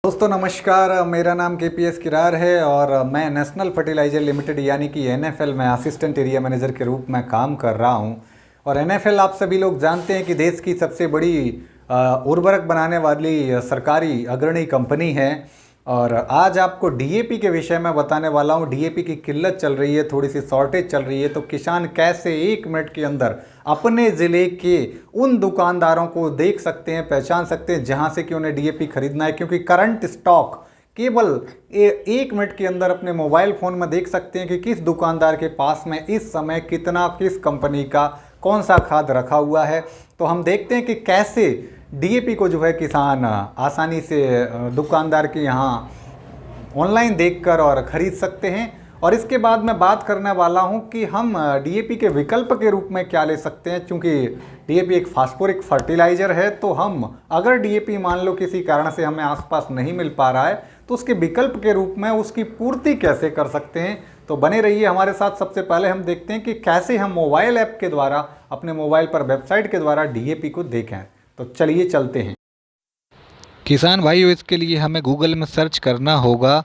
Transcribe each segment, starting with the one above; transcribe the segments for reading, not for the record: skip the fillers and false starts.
दोस्तों नमस्कार, मेरा नाम केपीएस किरार है और मैं नेशनल फर्टिलाइजर लिमिटेड यानी कि एनएफएल में असिस्टेंट एरिया मैनेजर के रूप में काम कर रहा हूं। और एनएफएल आप सभी लोग जानते हैं कि देश की सबसे बड़ी उर्वरक बनाने वाली सरकारी अग्रणी कंपनी है। और आज आपको डीएपी के विषय में बताने वाला हूँ। डीएपी की किल्लत चल रही है, थोड़ी सी शॉर्टेज चल रही है, तो किसान कैसे 1 मिनट के अंदर अपने ज़िले के उन दुकानदारों को देख सकते हैं, पहचान सकते हैं जहां से कि उन्हें डीएपी खरीदना है। क्योंकि करंट स्टॉक केवल 1 मिनट के अंदर अपने मोबाइल फ़ोन में देख सकते हैं कि किस दुकानदार के पास में इस समय कितना, किस कंपनी का कौन सा खाद रखा हुआ है। तो हम देखते हैं कि कैसे डीएपी को जो है किसान आसानी से दुकानदार के यहाँ ऑनलाइन देखकर और ख़रीद सकते हैं। और इसके बाद मैं बात करने वाला हूं कि हम डीएपी के विकल्प के रूप में क्या ले सकते हैं। क्योंकि डीएपी एक फास्फोरिक फर्टिलाइज़र है, तो हम अगर डीएपी मान लो किसी कारण से हमें आसपास नहीं मिल पा रहा है तो उसके विकल्प के रूप में उसकी पूर्ति कैसे कर सकते हैं। तो बने रहिए हमारे साथ। सबसे पहले हम देखते हैं कि कैसे हम मोबाइल ऐप के द्वारा, अपने मोबाइल पर वेबसाइट के द्वारा डीएपी को देखें। तो चलिए चलते हैं। किसान भाइयों, इसके लिए हमें गूगल में सर्च करना होगा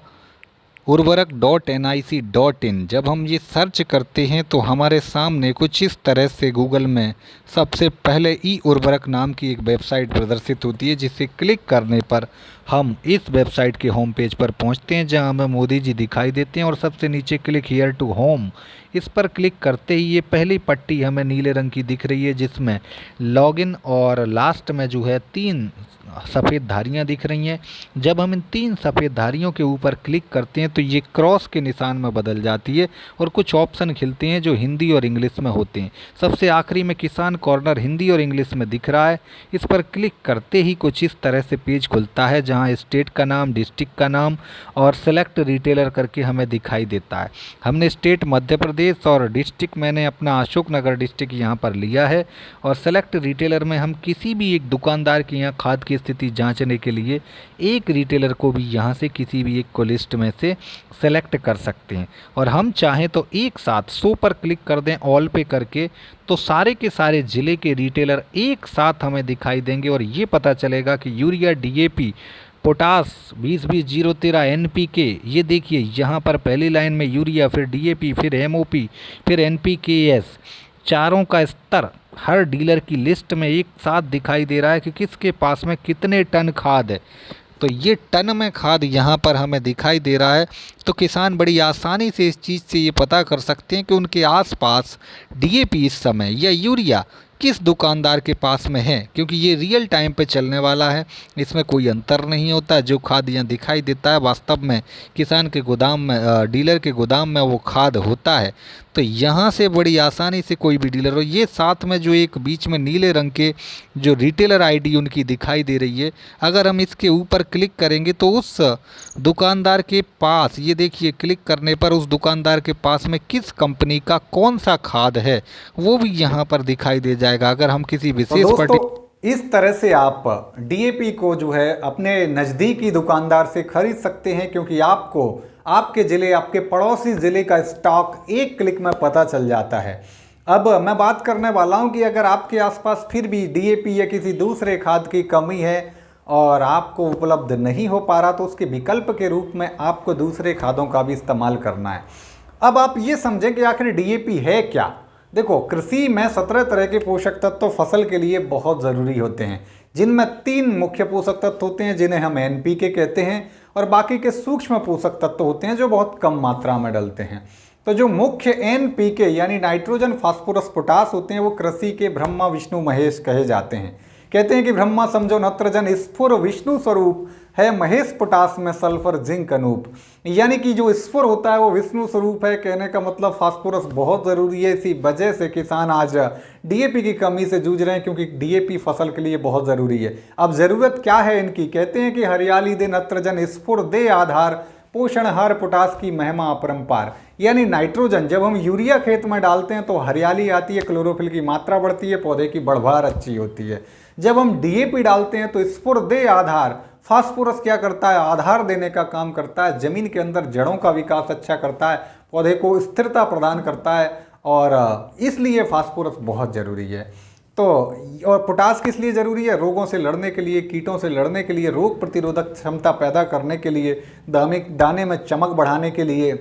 urvarak.nic.in। जब हम ये सर्च करते हैं तो हमारे सामने कुछ इस तरह से गूगल में सबसे पहले ई उर्वरक नाम की एक वेबसाइट प्रदर्शित होती है, जिसे क्लिक करने पर हम इस वेबसाइट के होम पेज पर पहुंचते हैं, जहां हमें मोदी जी दिखाई देते हैं। और सबसे नीचे क्लिक हियर टू होम, इस पर क्लिक करते ही ये पहली पट्टी हमें नीले रंग की दिख रही है, जिसमें लॉगिन और लास्ट में जो है 3 सफ़ेद धारियाँ दिख रही हैं। जब हम इन 3 सफ़ेद धारियों के ऊपर क्लिक करते हैं तो ये क्रॉस के निशान में बदल जाती है और कुछ ऑप्शन खिलते हैं जो हिंदी और इंग्लिश में होते हैं। सबसे आखिरी में किसान कॉर्नर हिंदी और इंग्लिश में दिख रहा है। इस पर क्लिक करते ही कुछ इस तरह से पेज खुलता है, जहां स्टेट का नाम, डिस्ट्रिक्ट का नाम और सेलेक्ट रिटेलर करके हमें दिखाई देता है। हमने स्टेट मध्य प्रदेश और डिस्ट्रिक्ट मैंने अपना अशोकनगर डिस्ट्रिक्ट यहाँ पर लिया है। और सेलेक्ट रिटेलर में हम किसी भी एक दुकानदार के यहाँ खाद की स्थिति जांचने के लिए एक रिटेलर को भी यहाँ से किसी भी एक को लिस्ट में से सेलेक्ट कर सकते हैं। और हम चाहें तो एक साथ 100 पर क्लिक कर दें ऑल पे करके, तो सारे के सारे ज़िले के रिटेलर एक साथ हमें दिखाई देंगे। और ये पता चलेगा कि यूरिया, डीएपी, पोटास 20-20-013 एनपीके, ये देखिए यहाँ पर पहली लाइन में यूरिया, फिर डीएपी, फिर एमओपी, फिर एनपीकेएस, चारों का स्तर हर डीलर की लिस्ट में एक साथ दिखाई दे रहा है कि किसके पास में कितने टन खाद है। तो ये टन में खाद यहाँ पर हमें दिखाई दे रहा है। तो किसान बड़ी आसानी से इस चीज़ से ये पता कर सकते हैं कि उनके आसपास डीएपी इस समय या यूरिया किस दुकानदार के पास में है, क्योंकि ये रियल टाइम पे चलने वाला है। इसमें कोई अंतर नहीं होता। जो खाद यहाँ दिखाई देता है वास्तव में किसान के गोदाम में, डीलर के गोदाम में वो खाद होता है। तो यहाँ से बड़ी आसानी से कोई भी डीलर हो, ये साथ में जो एक बीच में नीले रंग के जो रिटेलर आईडी उनकी दिखाई दे रही है, अगर हम इसके ऊपर क्लिक करेंगे तो उस दुकानदार के पास, ये देखिए क्लिक करने पर उस दुकानदार के पास में किस कंपनी का कौन सा खाद है वो भी यहाँ पर दिखाई दे जाएगा। अगर हम किसी विशेष इस तरह से आप डीएपी को जो है अपने नज़दीकी दुकानदार से खरीद सकते हैं। क्योंकि आपको आपके ज़िले, आपके पड़ोसी ज़िले का स्टॉक एक क्लिक में पता चल जाता है। अब मैं बात करने वाला हूं कि अगर आपके आसपास फिर भी डीएपी या किसी दूसरे खाद की कमी है और आपको उपलब्ध नहीं हो पा रहा, तो उसके विकल्प के रूप में आपको दूसरे खादों का भी इस्तेमाल करना है। अब आप ये समझें कि आखिर डीएपी है क्या। देखो, कृषि में 17 तरह के पोषक तत्व फसल के लिए बहुत ज़रूरी होते हैं, जिनमें 3 मुख्य पोषक तत्व होते हैं जिन्हें हम एनपीके कहते हैं, और बाकी के सूक्ष्म पोषक तत्व होते हैं जो बहुत कम मात्रा में डलते हैं। तो जो मुख्य एनपीके यानी नाइट्रोजन, फास्फोरस, पोटास होते हैं, वो कृषि के ब्रह्मा विष्णु महेश कहे जाते हैं। कहते हैं कि ब्रह्मा समझो नत्रजन स्फुर विष्णु स्वरूप है, महेश पोटास में सल्फर जिंक अनूप। यानी कि जो स्फुर होता है वो विष्णु स्वरूप है। कहने का मतलब फास्फोरस बहुत ज़रूरी है। इसी वजह से किसान आज डीएपी की कमी से जूझ रहे हैं, क्योंकि डीएपी फसल के लिए बहुत ज़रूरी है। अब ज़रूरत क्या है इनकी? कहते हैं कि हरियाली दे नत्रजन स्फुर दे आधार, पोषण हर पोटास की महिमा अपरंपार। यानी नाइट्रोजन जब हम यूरिया खेत में डालते हैं तो हरियाली आती है, क्लोरोफिल की मात्रा बढ़ती है, पौधे की बढ़वार अच्छी होती है। जब हम डीएपी डालते हैं तो स्फुरदे आधार, फास्फोरस क्या करता है? आधार देने का काम करता है, जमीन के अंदर जड़ों का विकास अच्छा करता है, पौधे को स्थिरता प्रदान करता है, और इसलिए फास्फोरस बहुत ज़रूरी है। तो और पोटास किस लिए ज़रूरी है? रोगों से लड़ने के लिए, कीटों से लड़ने के लिए, रोग प्रतिरोधक क्षमता पैदा करने के लिए, दाने में चमक बढ़ाने के लिए,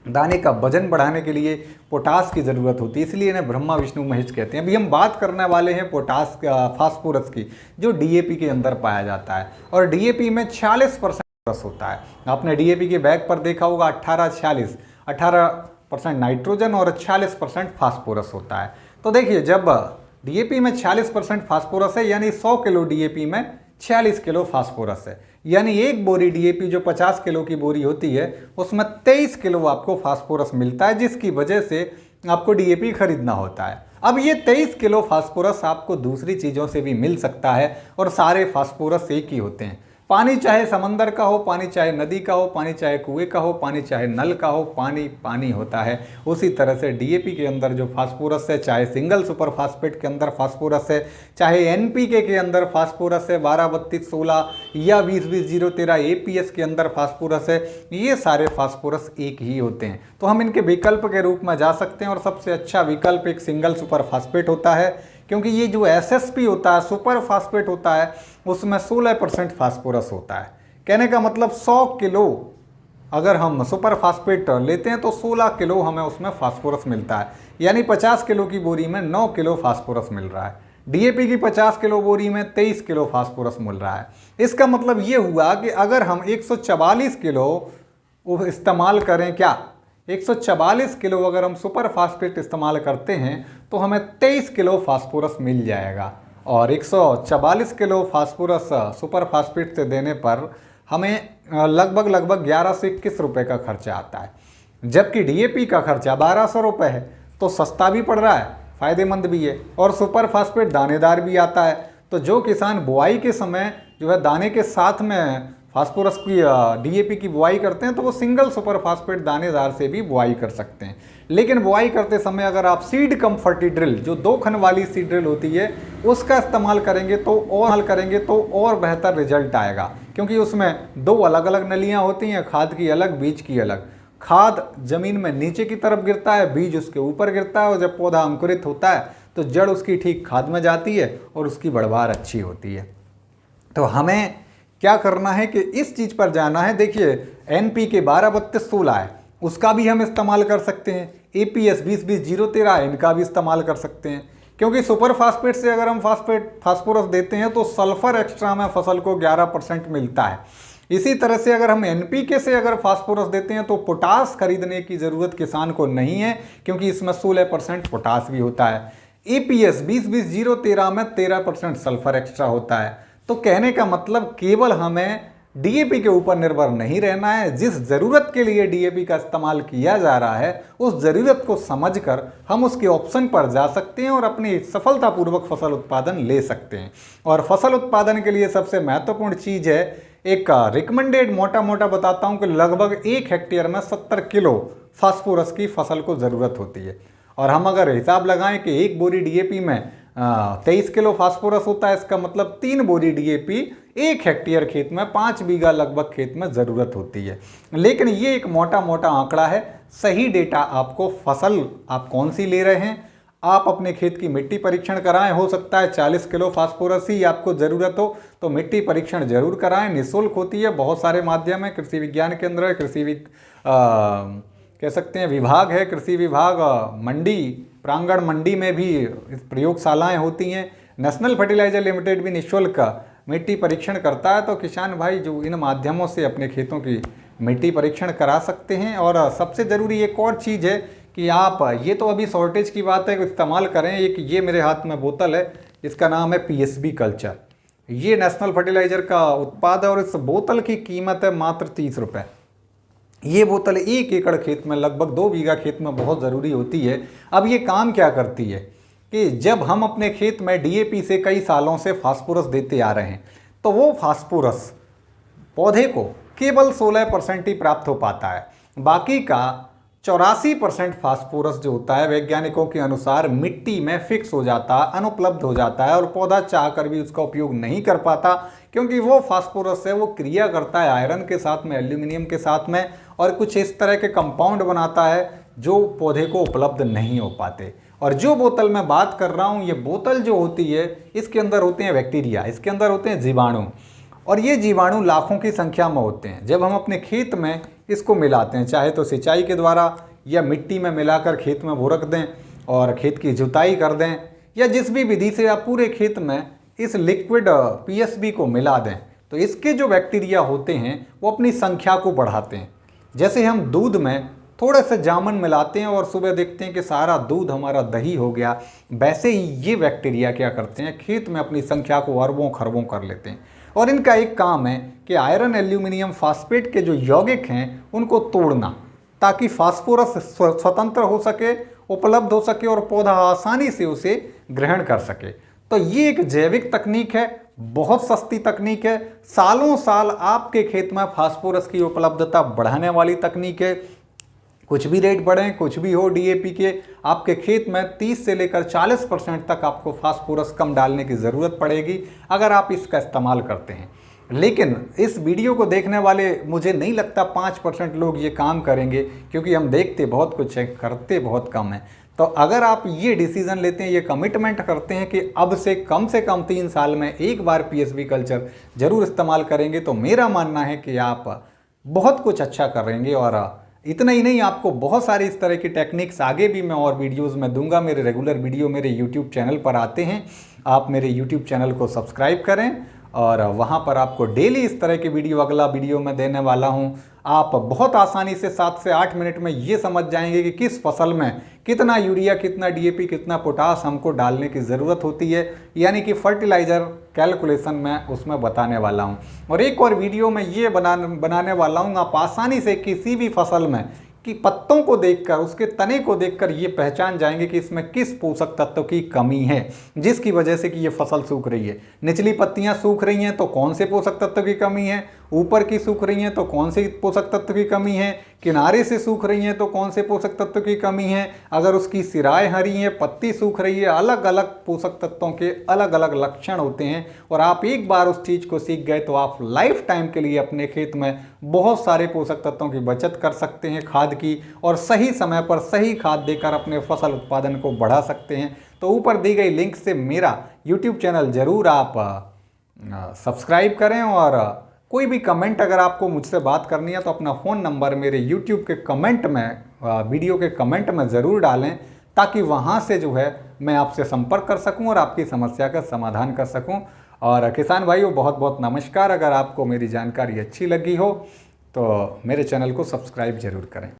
दाने का वजन बढ़ाने के लिए पोटास की ज़रूरत होती है। इसलिए इन्हें ब्रह्मा विष्णु महेश कहते हैं। अभी हम बात करने वाले हैं पोटास फास्फोरस की, जो डीएपी के अंदर पाया जाता है। और डीएपी में 46% होता है। आपने डीएपी के बैग पर देखा होगा 18-46, 18% नाइट्रोजन और 46% फास्फोरस होता है। तो देखिए, जब डीएपी में 46% फास्फोरस है, यानी 100 किलो डीएपी में 46 किलो फास्फोरस है, यानी एक बोरी डीएपी जो 50 किलो की बोरी होती है उसमें 23 किलो आपको फास्फोरस मिलता है, जिसकी वजह से आपको डीएपी खरीदना होता है। अब ये 23 किलो फास्फोरस आपको दूसरी चीज़ों से भी मिल सकता है और सारे फास्फोरस एक ही होते हैं। पानी चाहे समंदर का हो, पानी चाहे नदी का हो, पानी चाहे कुएं का हो, पानी चाहे नल का हो, पानी पानी होता है। उसी तरह से डीएपी के अंदर जो फास्फोरस है, चाहे सिंगल सुपर फास्फेट के अंदर फास्फोरस है, चाहे एनपीके के अंदर फास्फोरस है 12-32-16 या 20-20-0-13 एपीएस के अंदर फास्फोरस है, ये सारे फास्फोरस एक ही होते हैं। तो हम इनके विकल्प के रूप में जा सकते हैं और सबसे अच्छा विकल्प एक सिंगल सुपर फास्फेट होता है, क्योंकि ये जो एसएसपी होता है, सुपर फास्फेट होता है, उसमें 16% फास्फोरस होता है। कहने का मतलब 100 किलो अगर हम सुपर फास्फेट लेते हैं तो 16 किलो हमें उसमें फास्फोरस मिलता है, यानी 50 किलो की बोरी में 9 किलो फास्फोरस मिल रहा है। डीएपी की 50 किलो बोरी में 23 किलो फास्फोरस मिल रहा है। इसका मतलब ये हुआ कि अगर हम 144 किलो इस्तेमाल करें, क्या 144 किलो अगर हम सुपर फास्फेट इस्तेमाल करते हैं तो हमें 23 किलो फास्फोरस मिल जाएगा। और 144 किलो फास्फोरस सुपर फास्फेट से देने पर हमें लगभग 11 से 21 रुपये का खर्चा आता है, जबकि डीएपी का खर्चा 1200 रुपये है। तो सस्ता भी पड़ रहा है, फ़ायदेमंद भी है, और सुपर फास्फेट दानेदार भी आता है। तो जो किसान बुआई के समय जो है दाने के साथ में फास्फोरस की डीएपी की बुआई करते हैं तो वो सिंगल सुपर फास्फेट दानेदार से भी बुआई कर सकते हैं। लेकिन बुआई करते समय अगर आप सीड कम फर्टी ड्रिल, जो 2 खन वाली सीड ड्रिल होती है, उसका इस्तेमाल करेंगे तो और बेहतर रिजल्ट आएगा, क्योंकि उसमें 2 अलग अलग नलियाँ होती हैं, खाद की अलग, बीज की अलग। खाद जमीन में नीचे की तरफ गिरता है, बीज उसके ऊपर गिरता है, और जब पौधा अंकुरित होता है तो जड़ उसकी ठीक खाद में जाती है और उसकी बढ़वार अच्छी होती है। तो हमें क्या करना है कि इस चीज़ पर जाना है। देखिए, एनपीके 12-32-16 है, उसका भी हम इस्तेमाल कर सकते हैं। एपीएस 20-20-0-13 इनका भी इस्तेमाल कर सकते हैं, क्योंकि सुपर फास्फेट से अगर हम फास्फोरस देते हैं तो सल्फर एक्स्ट्रा में फसल को 11% मिलता है। इसी तरह से अगर हम एनपीके से अगर फास्फोरस देते हैं तो पोटास खरीदने की ज़रूरत किसान को नहीं है, क्योंकि इसमें 16% पोटास भी होता है। एपीएस 20-20-0-13 में 13% सल्फर एक्स्ट्रा होता है। तो कहने का मतलब केवल हमें डीएपी के ऊपर निर्भर नहीं रहना है। जिस ज़रूरत के लिए डीएपी का इस्तेमाल किया जा रहा है, उस ज़रूरत को समझकर हम उसके ऑप्शन पर जा सकते हैं और अपनी सफलतापूर्वक फसल उत्पादन ले सकते हैं। और फसल उत्पादन के लिए सबसे महत्वपूर्ण चीज़ है, एक रिकमेंडेड मोटा बताता हूँ कि लगभग 1 हेक्टेयर में 70 किलो फास्फोरस की फसल को ज़रूरत होती है। और हम अगर हिसाब लगाएं कि 1 बोरी डीएपी में 23 किलो फास्फोरस होता है, इसका मतलब 3 बोरी डीएपी 1 हेक्टेयर खेत में 5 बीघा लगभग खेत में ज़रूरत होती है। लेकिन ये एक मोटा आंकड़ा है, सही डेटा आपको फसल आप कौन सी ले रहे हैं, आप अपने खेत की मिट्टी परीक्षण कराएं। हो सकता है 40 किलो फास्फोरस ही आपको ज़रूरत हो, तो मिट्टी परीक्षण जरूर कराएं, निःशुल्क होती है। बहुत सारे माध्यम है, कृषि विज्ञान केंद्र है, कह सकते हैं विभाग है, कृषि विभाग, मंडी, प्रांगण मंडी में भी प्रयोगशालाएं होती हैं। नेशनल फर्टिलाइजर लिमिटेड भी निःशुल्क मिट्टी परीक्षण करता है। तो किसान भाई जो इन माध्यमों से अपने खेतों की मिट्टी परीक्षण करा सकते हैं। और सबसे ज़रूरी एक और चीज़ है कि आप, ये तो अभी शॉर्टेज की बात है, इस्तेमाल करें। एक ये मेरे हाथ में बोतल है, इसका नाम है पीएसबी कल्चर। ये नेशनल फर्टिलाइजर का उत्पाद है और इस बोतल की कीमत है मात्र 30 रुपये। ये बोतल 1 एकड़ खेत में, लगभग 2 बीघा खेत में बहुत ज़रूरी होती है। अब ये काम क्या करती है कि जब हम अपने खेत में डीएपी से कई सालों से फास्फोरस देते आ रहे हैं, तो वो फास्फोरस पौधे को केवल 16% ही प्राप्त हो पाता है। बाकी का 84% फास्फोरस जो होता है, वैज्ञानिकों के अनुसार मिट्टी में फिक्स हो जाता है, अनुपलब्ध हो जाता है, और पौधा चाहकर भी उसका उपयोग नहीं कर पाता, क्योंकि वो फास्फोरस है वो क्रिया करता है आयरन के साथ में, एल्यूमिनियम के साथ में, और कुछ इस तरह के कंपाउंड बनाता है जो पौधे को उपलब्ध नहीं हो पाते। और जो बोतल मैं बात कर रहा हूँ, ये बोतल जो होती है इसके अंदर होते हैं बैक्टीरिया, इसके अंदर होते हैं जीवाणु, और ये जीवाणु लाखों की संख्या में होते हैं। जब हम अपने खेत में इसको मिलाते हैं, चाहे तो सिंचाई के द्वारा या मिट्टी में मिलाकर खेत में बो रख दें और खेत की जुताई कर दें, या जिस भी विधि से आप पूरे खेत में इस लिक्विड पीएसबी को मिला दें, तो इसके जो बैक्टीरिया होते हैं वो अपनी संख्या को बढ़ाते हैं। जैसे हम दूध में थोड़ा सा जामुन मिलाते हैं और सुबह देखते हैं कि सारा दूध हमारा दही हो गया, वैसे ही ये बैक्टीरिया क्या करते हैं, खेत में अपनी संख्या को अरबों खरबों कर लेते हैं। और इनका एक काम है कि आयरन एल्यूमिनियम फास्फेट के जो यौगिक हैं उनको तोड़ना, ताकि फास्फोरस स्वतंत्र हो सके, उपलब्ध हो सके और पौधा आसानी से उसे ग्रहण कर सके। तो ये एक जैविक तकनीक है, बहुत सस्ती तकनीक है, सालों साल आपके खेत में फास्फोरस की उपलब्धता बढ़ाने वाली तकनीक है। कुछ भी रेट बढ़े, कुछ भी हो डीएपी के, आपके खेत में 30 से लेकर 40% तक आपको फास्फोरस कम डालने की ज़रूरत पड़ेगी अगर आप इसका इस्तेमाल करते हैं। लेकिन इस वीडियो को देखने वाले मुझे नहीं लगता 5% लोग ये काम करेंगे, क्योंकि हम देखते बहुत कुछ है, करते बहुत कम है। तो अगर आप ये डिसीज़न लेते हैं, ये कमिटमेंट करते हैं कि अब से कम 3 साल में एक बार पीएसबी कल्चर ज़रूर इस्तेमाल करेंगे, तो मेरा मानना है कि आप बहुत कुछ अच्छा करेंगे। और इतना ही नहीं, आपको बहुत सारी इस तरह की टेक्निक्स आगे भी मैं और वीडियोस में दूंगा। मेरे रेगुलर वीडियो मेरे यूट्यूब चैनल पर आते हैं, आप मेरे यूट्यूब चैनल को सब्सक्राइब करें और वहाँ पर आपको डेली इस तरह की वीडियो, अगला वीडियो मैं देने वाला हूँ। आप बहुत आसानी से 7 से 8 मिनट में ये समझ जाएंगे कि किस फसल में कितना यूरिया, कितना डीएपी, कितना पोटास हमको डालने की ज़रूरत होती है, यानी कि फर्टिलाइज़र कैलकुलेशन मैं उसमें बताने वाला हूँ। और एक और वीडियो में ये बनाने वाला हूँ, आप आसानी से किसी भी फसल में कि पत्तों को देखकर, उसके तने को देखकर ये पहचान जाएंगे कि इसमें किस पोषक तत्व की कमी है, जिसकी वजह से कि ये फसल सूख रही है। निचली पत्तियां सूख रही हैं तो कौन से पोषक तत्व की कमी है, ऊपर की सूख रही हैं तो कौन से पोषक तत्व की कमी है, किनारे से सूख रही हैं तो कौन से पोषक तत्व की कमी है, अगर उसकी सिराएं हरी हैं, पत्ती सूख रही है, अलग अलग पोषक तत्वों के अलग अलग लक्षण होते हैं। और आप एक बार उस चीज़ को सीख गए तो आप लाइफ टाइम के लिए अपने खेत में बहुत सारे पोषक तत्वों की बचत कर सकते हैं, खाद की, और सही समय पर सही खाद देकर अपने फसल उत्पादन को बढ़ा सकते हैं। तो ऊपर दी गई लिंक से मेरा यूट्यूब चैनल ज़रूर आप सब्सक्राइब करें। और कोई भी कमेंट अगर आपको मुझसे बात करनी है तो अपना फ़ोन नंबर मेरे यूट्यूब के कमेंट में, वीडियो के कमेंट में ज़रूर डालें, ताकि वहाँ से जो है मैं आपसे संपर्क कर सकूं और आपकी समस्या का समाधान कर सकूं। और किसान भाइयों, बहुत बहुत नमस्कार। अगर आपको मेरी जानकारी अच्छी लगी हो तो मेरे चैनल को सब्सक्राइब ज़रूर करें।